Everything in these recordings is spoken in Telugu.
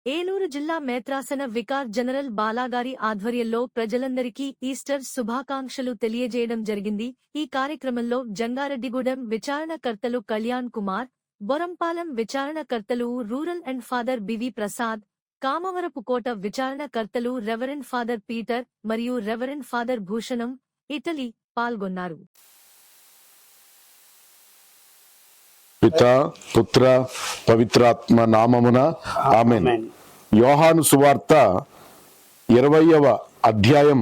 ఏలూరు జిల్లా మేత్రాసన వికార్ జనరల్ బాలాగారి ఆధ్వర్యంలో ప్రజలందరికీ ఈస్టర్ శుభాకాంక్షలు తెలియజేయడం జరిగింది. ఈ కార్యక్రమంలో జంగారెడ్డిగూడెం విచారణకర్తలు కళ్యాణ్ కుమార్, బొరంపాలెం విచారణకర్తలు rural and father BV Prasad, Kamavarapukota విచారణకర్తలు రెవరెండ్ ఫాదర్ పీటర్ మరియు రెవరెండ్ ఫాదర్ భూషణం, ఇటలీ పాల్గొన్నారు. పితా పుత్ర పవిత్రాత్మ నామమున ఆమేన్. యోహాను సువార్త 20వ అధ్యాయం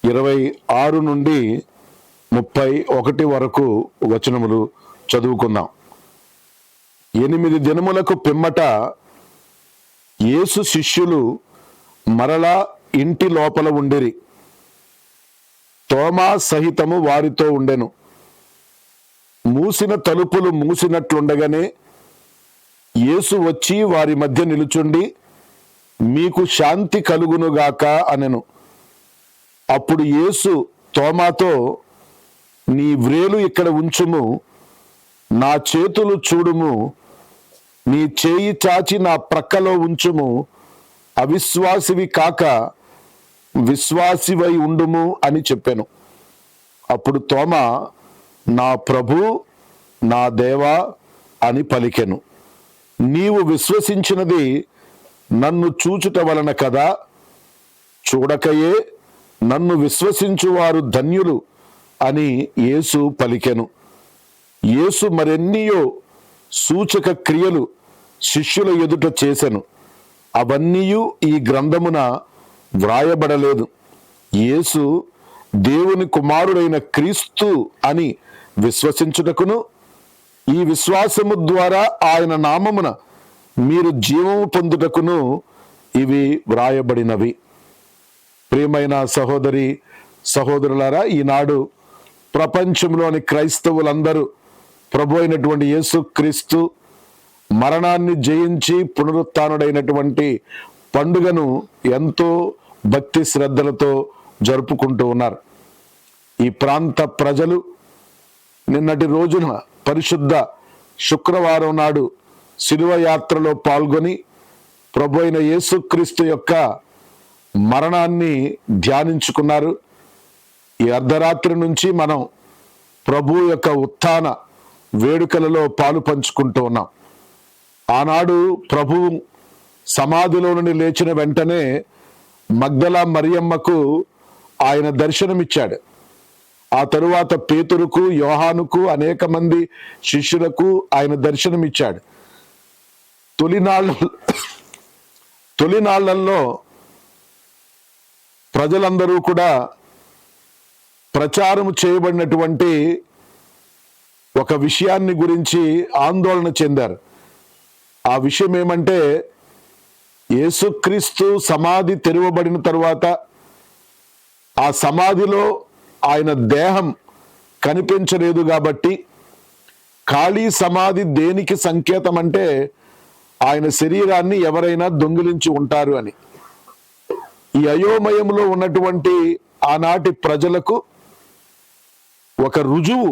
26 నుండి 31 వరకు వచనములు చదువుకుందాం. 8 దినములకు పిమ్మట యేసు శిష్యులు మరలా ఇంటి లోపల ఉండిరి. తోమా సహితము వారితో ఉండెను. మూసిన తలుపులు మూసినట్లుండగానే యేసు వచ్చి వారి మధ్య నిలుచుండి, మీకు శాంతి కలుగునుగాక అనెను. అప్పుడు యేసు తోమాతో, నీ వ్రేలు ఇక్కడ ఉంచుము, నా చేతులు చూడుము, నీ చేయి చాచి నా ప్రక్కలో ఉంచుము, అవిశ్వాసివి కాక విశ్వాసివై ఉండుము అని చెప్పాను. అప్పుడు తోమా, నా ప్రభు, నా దేవా అని పలికెను. నీవు విశ్వసించినది నన్ను చూచుట వలన కదా, చూడకయే నన్ను విశ్వసించువారు ధన్యులు అని యేసు పలికెను. యేసు మరెన్నియో సూచక క్రియలు శిష్యుల ఎదుట చేసెను. అవన్నీయు ఈ గ్రంథమున వ్రాయబడలేదు. యేసు దేవుని కుమారుడైన క్రీస్తు అని విశ్వసించుటకును, ఈ విశ్వాసము ద్వారా ఆయన నామమున మీరు జీవము పొందుటకును ఇవి వ్రాయబడినవి. ప్రియమైన సహోదరి సహోదరులారా, ఈనాడు ప్రపంచంలోని క్రైస్తవులందరూ ప్రభు అయినటువంటి యేసు క్రీస్తు మరణాన్ని జయించి పునరుత్థానుడైనటువంటి పండుగను ఎంతో భక్తి శ్రద్ధలతో జరుపుకుంటూ ఉన్నారు. ఈ ప్రాంత ప్రజలు నిన్నటి రోజున పరిశుద్ధ శుక్రవారం నాడు శిలువ యాత్రలో పాల్గొని ప్రభు అయిన యేసుక్రీస్తు యొక్క మరణాన్ని ధ్యానించుకున్నారు. ఈ అర్ధరాత్రి నుంచి మనం ప్రభు యొక్క ఉత్థాన వేడుకలలో పాలు పంచుకుంటూ ఉన్నాం. ఆనాడు ప్రభు సమాధిలో నుండి లేచిన వెంటనే మగ్దలా మరియమ్మకు ఆయన దర్శనమిచ్చాడు. ఆ తరువాత పేతురుకు, యోహానుకు, అనేక మంది శిష్యులకు ఆయన దర్శనమిచ్చాడు. తొలినాళ్లలో ప్రజలందరూ కూడా ప్రచారం చేయబడినటువంటి ఒక విషయాన్ని గురించి ఆందోళన చెందారు. ఆ విషయం ఏమంటే, యేసుక్రీస్తు సమాధి తెరవబడిన తరువాత ఆ సమాధిలో ఆయన దేహం కనిపించలేదు కాబట్టి, ఖాళీ సమాధి దేనికి సంకేతం అంటే ఆయన శరీరాన్ని ఎవరైనా దొంగిలించి ఉంటారు అని. ఈ అయోమయంలో ఉన్నటువంటి ఆనాటి ప్రజలకు ఒక రుజువు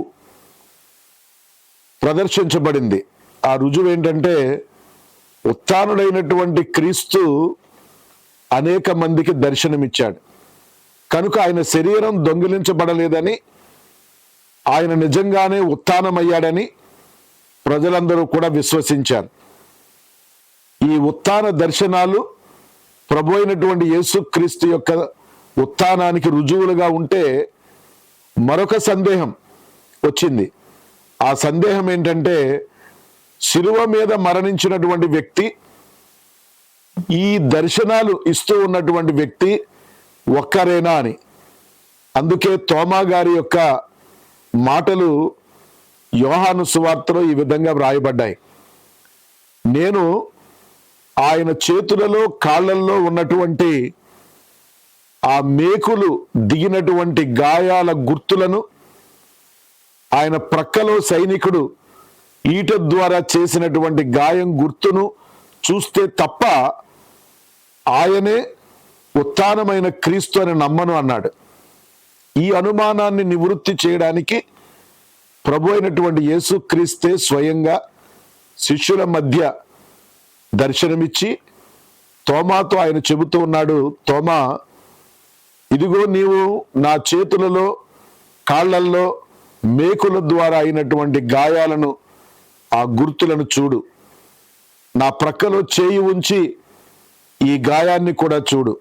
ప్రదర్శించబడింది. ఆ రుజువు ఏంటంటే, ఉత్థానుడైనటువంటి క్రీస్తు అనేక మందికి దర్శనమిచ్చాడు కనుక ఆయన శరీరం దొంగిలించబడలేదని, ఆయన నిజంగానే ఉత్థానమయ్యాడని ప్రజలందరూ కూడా విశ్వసించారు. ఈ ఉత్థాన దర్శనాలు ప్రభు అయినటువంటి యేసుక్రీస్తు యొక్క ఉత్థానానికి రుజువులుగా ఉంటే మరొక సందేహం వచ్చింది. ఆ సందేహం ఏంటంటే, శిలువ మీద మరణించినటువంటి వ్యక్తి, ఈ దర్శనాలు ఇస్తూ ఉన్నటువంటి వ్యక్తి ఒక్కరేనా అని. అందుకే తోమా గారి యొక్క మాటలు యోహాను సువార్తలో ఈ విధంగా వ్రాయబడ్డాయి. నేను ఆయన చేతులలో కాళ్ళల్లో ఉన్నటువంటి ఆ మేకులు దిగినటువంటి గాయాల గుర్తులను, ఆయన ప్రక్కలో సైనికుడు ఈట ద్వారా చేసినటువంటి గాయం గుర్తును చూస్తే తప్ప ఆయనే ఉత్థానమైన క్రీస్తు అని నమ్మను అన్నాడు. ఈ అనుమానాన్ని నివృత్తి చేయడానికి ప్రభు అయినటువంటి యేసుక్రీస్తే స్వయంగా శిష్యుల మధ్య దర్శనమిచ్చి తోమాతో ఆయన చెబుతూ ఉన్నాడు, తోమా, ఇదిగో నీవు నా చేతులలో కాళ్ళల్లో మేకుల ద్వారా అయినటువంటి గాయాలను, ఆ గుర్తులను చూడు. నా ప్రక్కలో చేయి ఉంచి ఈ గాయాన్ని కూడా చూడు.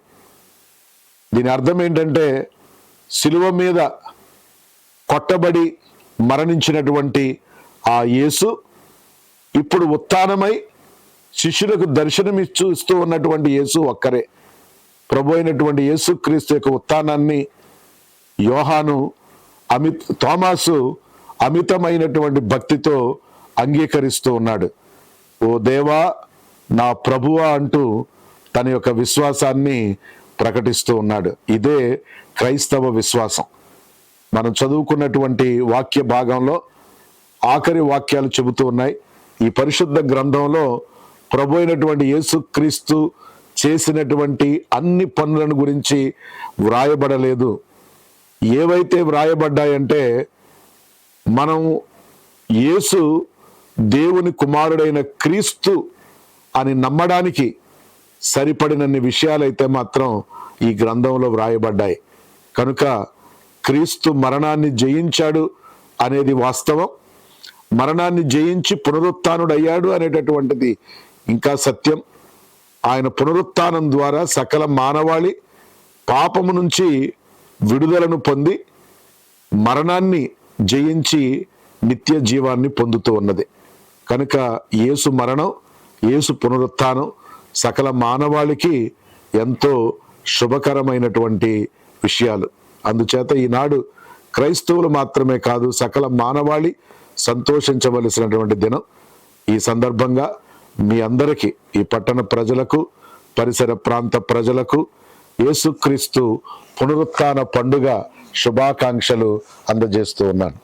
దీని అర్థం ఏంటంటే, శిలువ మీద కొట్టబడి మరణించినటువంటి ఆ యేసు ఇప్పుడు ఉత్థానమై శిష్యులకు దర్శనమిస్తూ ఉన్నటువంటి యేసు ఒక్కరే. ప్రభు అయినటువంటి యేసు క్రీస్తు యొక్క ఉత్థానాన్ని తోమాసు అమితమైనటువంటి భక్తితో అంగీకరిస్తూ ఉన్నాడు. ఓ దేవా, నా ప్రభువా అంటూ తన యొక్క విశ్వాసాన్ని ప్రకటిస్తూ ఉన్నాడు. ఇదే క్రైస్తవ విశ్వాసం. మనం చదువుకున్నటువంటి వాక్య భాగంలో ఆఖరి వాక్యాలు చెబుతూ ఉన్నాయి. ఈ పరిశుద్ధ గ్రంథంలో ప్రభు అయినటువంటి యేసుక్రీస్తు చేసినటువంటి అన్ని పనులను గురించి వ్రాయబడలేదు. ఏవైతే వ్రాయబడ్డాయంటే, మనం యేసు దేవుని కుమారుడైన క్రీస్తు అని నమ్మడానికి సరిపడినన్ని విషయాలైతే మాత్రం ఈ గ్రంథంలో వ్రాయబడ్డాయి. కనుక క్రీస్తు మరణాన్ని జయించాడు అనేది వాస్తవం. మరణాన్ని జయించి పునరుత్థానుడయ్యాడు అనేటటువంటిది ఇంకా సత్యం. ఆయన పునరుత్థానం ద్వారా సకల మానవాళి పాపము నుంచి విడుదలను పొంది మరణాన్ని జయించి నిత్య జీవాన్ని పొందుతూ ఉన్నది. కనుక యేసు మరణం, యేసు పునరుత్థానం సకల మానవాళికి ఎంతో శుభకరమైనటువంటి విషయాలు. అందుచేత ఈనాడు క్రైస్తవులు మాత్రమే కాదు, సకల మానవాళి సంతోషించవలసినటువంటి దినం. ఈ సందర్భంగా మీ అందరికీ, ఈ పట్టణ ప్రజలకు, పరిసర ప్రాంత ప్రజలకు యేసుక్రీస్తు పునరుత్థాన పండుగ శుభాకాంక్షలు అందజేస్తూ ఉన్నాను.